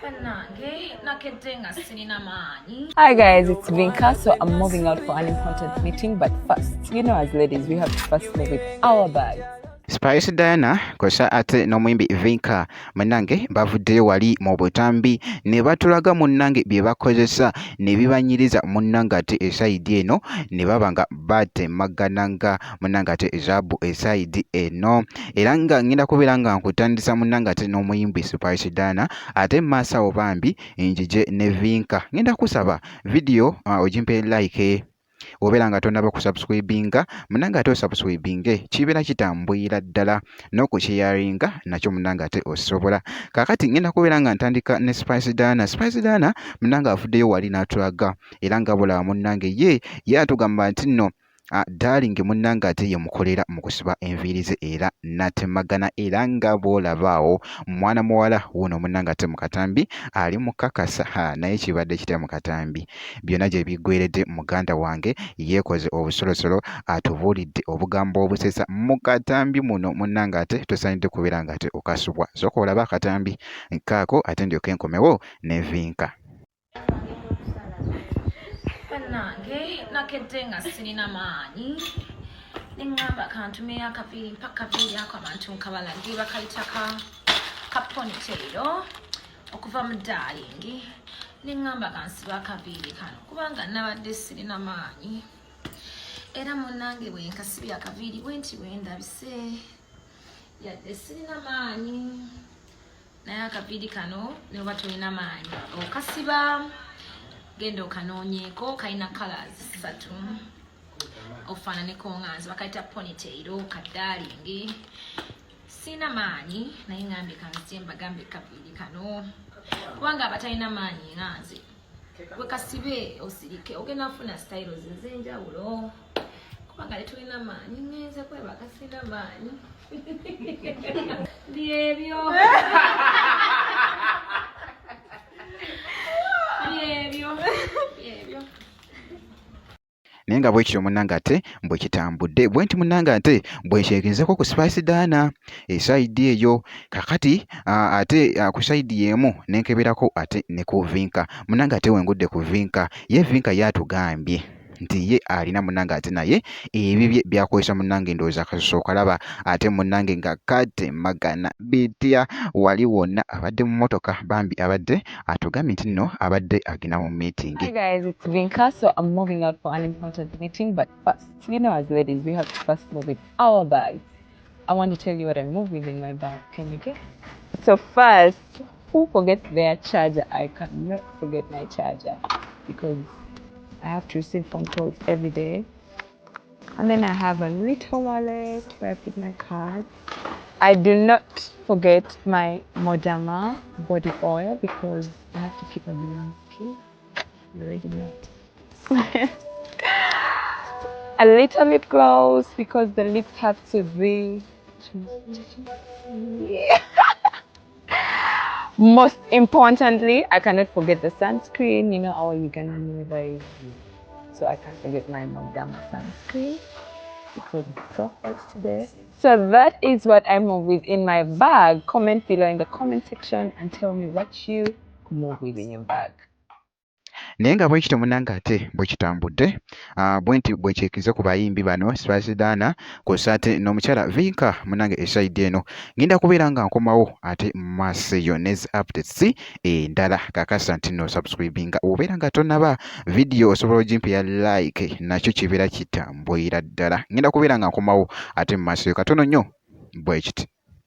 Hi guys, it's Vinka. So I'm moving out for an important meeting, but first, as ladies, we have to first move with our bags. Spice Diana kosa ate n'omuyimbi Vinka munange bavuddeyo wali mu butambi ne batulaga munange bye bakozesa ne bibanyiriza munange ate esayidi eno ne baba nga batemagananga munange ate ezaabu esayidi eno era nga ngenda kubeera nga nkutandisa munange ate n'omuyimbi Spice Diana ate maaso awo bambi njije ne Vinka. Ngenda kusaba video ojimpe like obeera nga tonnaba kusubscribinga munange ate osubscribinge kibeera kitambwira ddala n'okusharinga nakyo munange ate osobola. Kaakati ngenda kubeera nga ntandika ne Spice Diana. Spice Diana munange avuddeyo wali n'atulaga era nga bulaba munange ye atugamba nti nno darling munange ate yemukolera mu kusiba enviiri ze era natemagana era nga bw'olabaawo mwana muwala wuno munange ate mu katambi ali mukakasa naye kibadde kitya mu katambi byonna gye biggweredde muganda wange yeekoze obusolosolo atubuulidde obugambo obusesa mu katambi muno munange ate tosaanidde kubeera nga ate okasubwa sooka olaba akatambi kaako ate ndyoke enkomewo ne Vinka. Nakedde nga sirina maanyi neŋŋamba kantumeyo akaviiri mpaka kaviiri ako abantu nkabalage bakayita ka ponytail okuva mu darling neŋŋamba kansiba akaviiri kano kubanga nabadde sirina maanyi era munnange bwe nkasibye akaviiri bwenti bwendabise yadde sirina maanyi naye akaviiri kano neoba tolina maanyi okasiba genda okanoonyeeko kalina colors 3 ofaananeko nganzi bakayita ponytail ka darling sina maanyi naye ngambe kanzije mbagambe kaviiri kano kubanga abatalina maanyi nganzi bwe kasibe osirike ogenda kufuna styles ez'enjawulo kubanga letulina maanyi ngenze kwebaka sina maanyi byebyo naye nga bwekityo munnange ate bwe kitambudde bwe nti munnange ate bwekyegezeko ku Spice Diana esayidi eyo kakati ate ku sayidi y'emu nenkeberako ate ne ku Vinka munnange ate wengudde ku Vinka ye Vinka yatugambye nti ye alina munnange ate naye ebibye byakozesa munnange ndowooza kasooka laba ate munnange nga katemagana bitya wali wonna abadde mu motoka bambi abadde atugambye nti nno abadde agenda mu meeting. Hi guys, it's Vinka. So I'm moving out for an important meeting, but first, as ladies, we have to first move with our bags. I want to tell you what I move with in my bag. Can you guess? So first, who forgets their charger? I cannot forget my charger because I have to receive phone calls every day. And then I have a little wallet where I put my cards. I do not forget my Modama body oil because I have to keep a bit skin. You already know. A little lip gloss because the lips have to be. Yeah. Most importantly, I cannot forget the sunscreen. Our Ugandan weather is, so I can't forget my Modama sunscreen because it's so hot today. So that is what I move with in my bag. Comment below in the comment section and tell me what you move with in your bag. Naye nga bwekityo munnange ate bwe kitambudde bwe nti bwekyekize ku bayimbi bano Spice Diana kw'ossa ate n'omukyala Vinka munnange esayidi eno ngenda kubeera nga nkomawo ate mu maaso eyo nezi updates endala kakasa nti no subscribinga obeera nga tonnaba video osobola ogimpeya like nakyo kibeera kitambwira ddala ngenda kubeera nga nkomawo ate mu maaso eyo katono nnyo bwekiti.